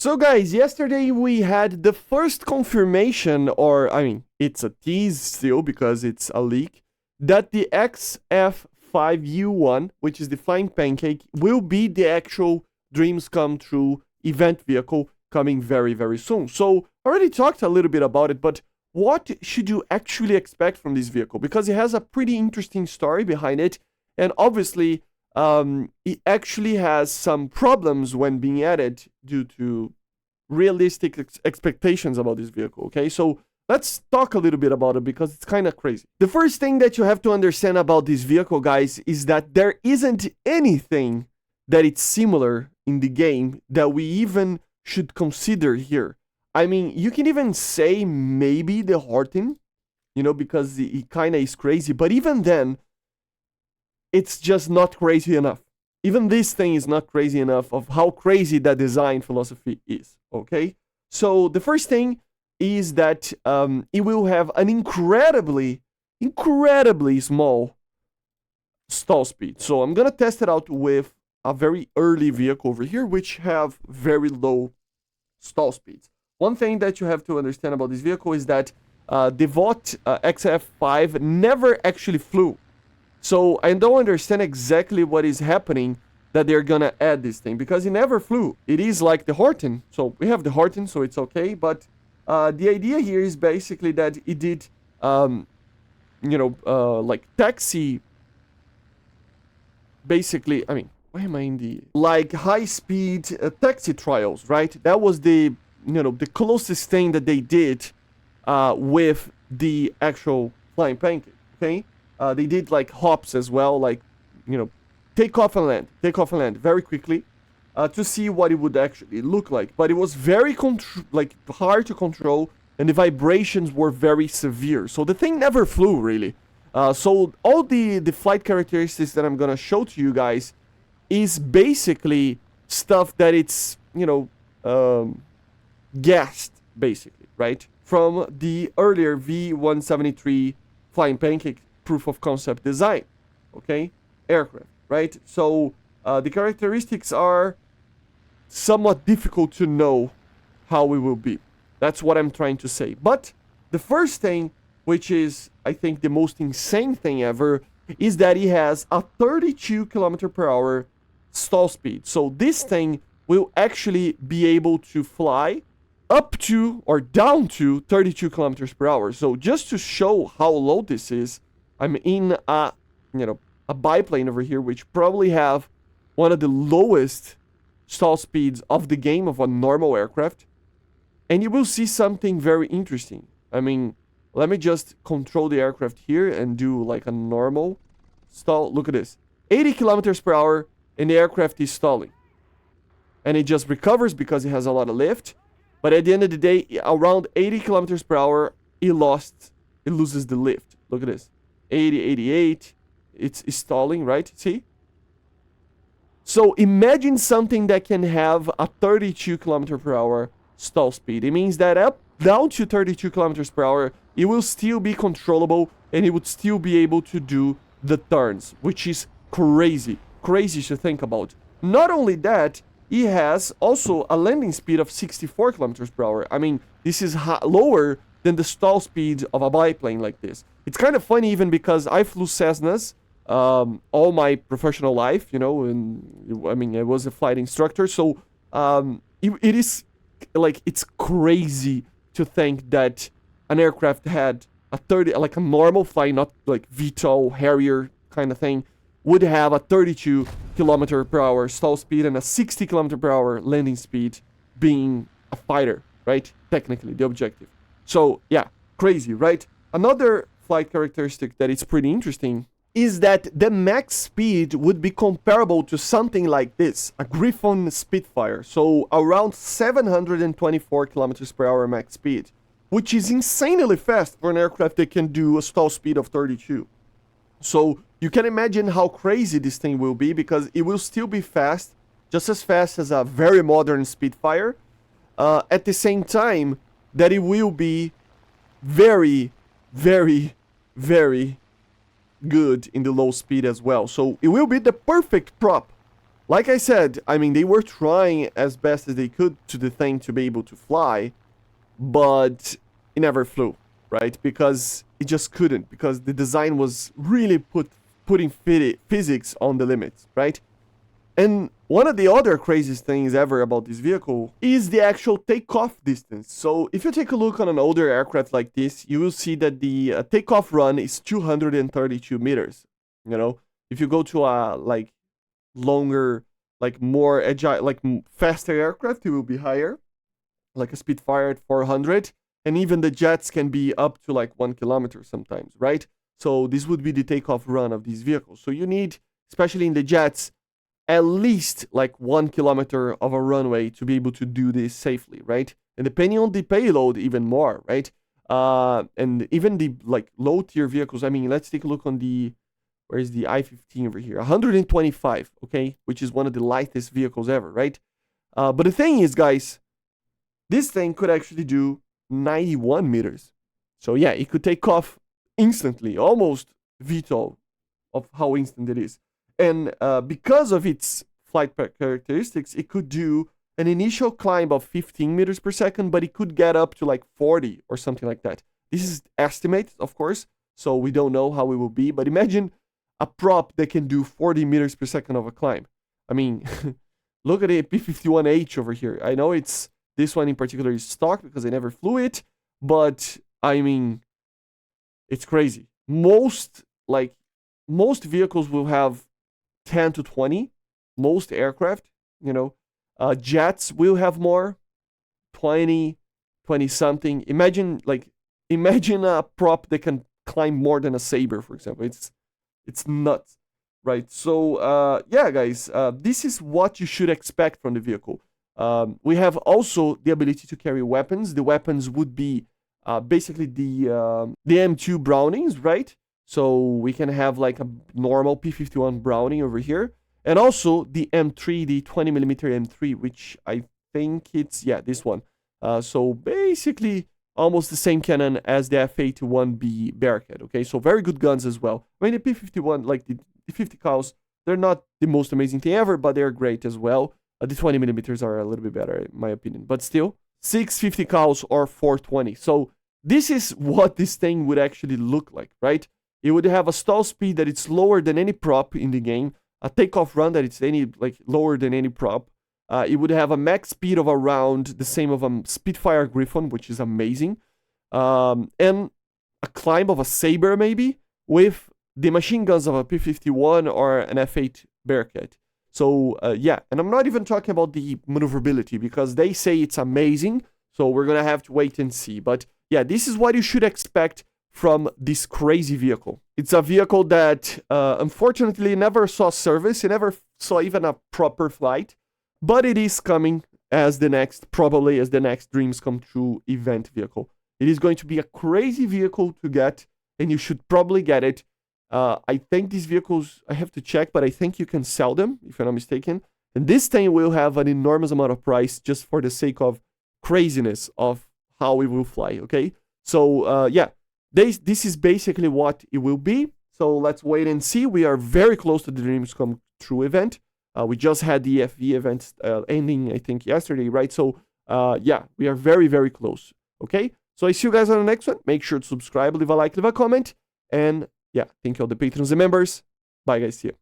So guys, yesterday we had the first confirmation, or I mean, it's a tease still because it's a leak, that the XF-5U one, which is the Flying Pancake, will be the actual Dreams Come True event vehicle coming very, very soon. So I already talked a little bit about it, but what should you actually expect from this vehicle? Because it has a pretty interesting story behind it, and obviously it actually has some problems when being added due to realistic expectations about this vehicle, okay? So let's talk a little bit about it because it's kind of crazy. The first thing that you have to understand about this vehicle, guys, is that there isn't anything that it's similar in the game that we even should consider here. I mean, you can even say maybe the Horton, you know, because it kind of is crazy, but even then, it's just not crazy enough. Even this thing is not crazy enough of how crazy that design philosophy is, okay? So the first thing is that it will have an incredibly small stall speed. So I'm gonna test it out with a very early vehicle over here, which have very low stall speeds. One thing that you have to understand about this vehicle is that the VOT XF5 never actually flew. So I don't understand exactly what is happening that they're gonna add this thing, because it never flew. It is like the Horton. So we have the Horton, so it's okay. But the idea here is basically that it did, like taxi. Basically, I mean, why am I in the like high-speed taxi trials, right? That was the the closest thing that they did with the actual Flying Pancake. Okay. They did like hops as well, like, take off and land very quickly to see what it would actually look like. But it was very hard to control, and the vibrations were very severe. So the thing never flew really. So all the flight characteristics that I'm gonna show to you guys is basically stuff that it's guessed basically, right, from the earlier V173 Flying Pancake proof of concept design, okay, aircraft, right? So the characteristics are somewhat difficult to know how it will be. That's what I'm trying to say. But the first thing, which is I think the most insane thing ever, is that it has a 32 kilometer per hour stall speed. So this thing will actually be able to fly up to or down to 32 kilometers per hour. So just to show how low this is, I'm in a biplane over here, which probably have one of the lowest stall speeds of the game of a normal aircraft. And you will see something very interesting. I mean, let me just control the aircraft here and do like a normal stall. Look at this. 80 kilometers per hour and the aircraft is stalling. And it just recovers because it has a lot of lift. But at the end of the day, around 80 kilometers per hour, it loses the lift. Look at this. 80, 88, it's stalling, right? See? So imagine something that can have a 32 kilometer per hour stall speed. It means that down to 32 kilometers per hour, it will still be controllable and it would still be able to do the turns, which is crazy to think about. Not only that, it has also a landing speed of 64 kilometers per hour. I mean, this is lower than the stall speed of a biplane like this. It's kind of funny even because I flew Cessnas all my professional life, and I mean, I was a flight instructor. So it is like, it's crazy to think that an aircraft had a 30, like a normal flight, not like VTOL, Harrier kind of thing, would have a 32 kilometer per hour stall speed and a 60 kilometer per hour landing speed, being a fighter, right? Technically, the objective. So yeah, crazy, right? Another flight characteristic that is pretty interesting is that the max speed would be comparable to something like this, a Griffon Spitfire. So around 724 kilometers per hour max speed, which is insanely fast for an aircraft that can do a stall speed of 32. So you can imagine how crazy this thing will be, because it will still be fast, just as fast as a very modern Spitfire, at the same time that it will be very, very, very good in the low speed as well. So it will be the perfect prop like I said, I mean, they were trying as best as they could to the thing to be able to fly, but it never flew, right? Because it just couldn't, because the design was really putting physics on the limits, right? And one of the other craziest things ever about this vehicle is the actual takeoff distance. So if you take a look on an older aircraft like this, you will see that the takeoff run is 232 meters. You know, if you go to a like longer, like more agile, like faster aircraft, it will be higher, like a Spitfire at 400. And even the jets can be up to like 1 kilometer sometimes, right? So this would be the takeoff run of these vehicles. So you need, especially in the jets, at least like 1 kilometer of a runway to be able to do this safely, right? And depending on the payload, even more, right? And even the like low tier vehicles. I mean, let's take a look on the, where's the I-15 over here? 125, okay? Which is one of the lightest vehicles ever, right? But the thing is, guys, this thing could actually do 91 meters. So yeah, it could take off instantly, almost VTOL of how instant it is. And because of its flight characteristics, it could do an initial climb of 15 meters per second, but it could get up to like 40 or something like that. This is estimated, of course, so we don't know how it will be. But imagine a prop that can do 40 meters per second of a climb. I mean, look at the P-51H over here. I know it's this one in particular is stock because I never flew it, but I mean, it's crazy. Most vehicles will have 10 to 20, most aircraft, you know. Jets will have more, 20 something. Imagine a prop that can climb more than a Sabre, for example. It's nuts, right? So yeah, guys, this is what you should expect from the vehicle. We have also the ability to carry weapons. The weapons would be basically the M2 Brownings, right? So we can have like a normal P-51 Browning over here. And also the M3, the 20mm M3, which I think it's, yeah, this one. So basically almost the same cannon as the F-81B Bearcat, okay? So very good guns as well. I mean, the P-51, like the 50 cals, they're not the most amazing thing ever, but they're great as well. The 20mm are a little bit better, in my opinion. But still, 650 cals or 420. So this is what this thing would actually look like, right? It would have a stall speed that it's lower than any prop in the game, a takeoff run that it's lower than any prop. It would have a max speed of around the same of a Spitfire Griffon, which is amazing, and a climb of a Sabre maybe with the machine guns of a P-51 or an F-8 Bearcat. So yeah, and I'm not even talking about the maneuverability because they say it's amazing. So we're gonna have to wait and see. But yeah, this is what you should expect from this crazy vehicle. It's a vehicle that unfortunately never saw service. It never saw even a proper flight, but it is coming as probably as the next Dreams Come True event vehicle. It is going to be a crazy vehicle to get, and you should probably get it. I think these vehicles, I have to check, but I think you can sell them, if I'm not mistaken. And this thing will have an enormous amount of price just for the sake of craziness of how it will fly, okay? So, yeah. This is basically what it will be. So let's wait and see. We are very close to the Dreams Come True event. We just had the FV event ending, I think, yesterday, right? So yeah, we are very, very close. Okay? So I see you guys on the next one. Make sure to subscribe, leave a like, leave a comment. And yeah, thank you all the patrons and members. Bye, guys. See you.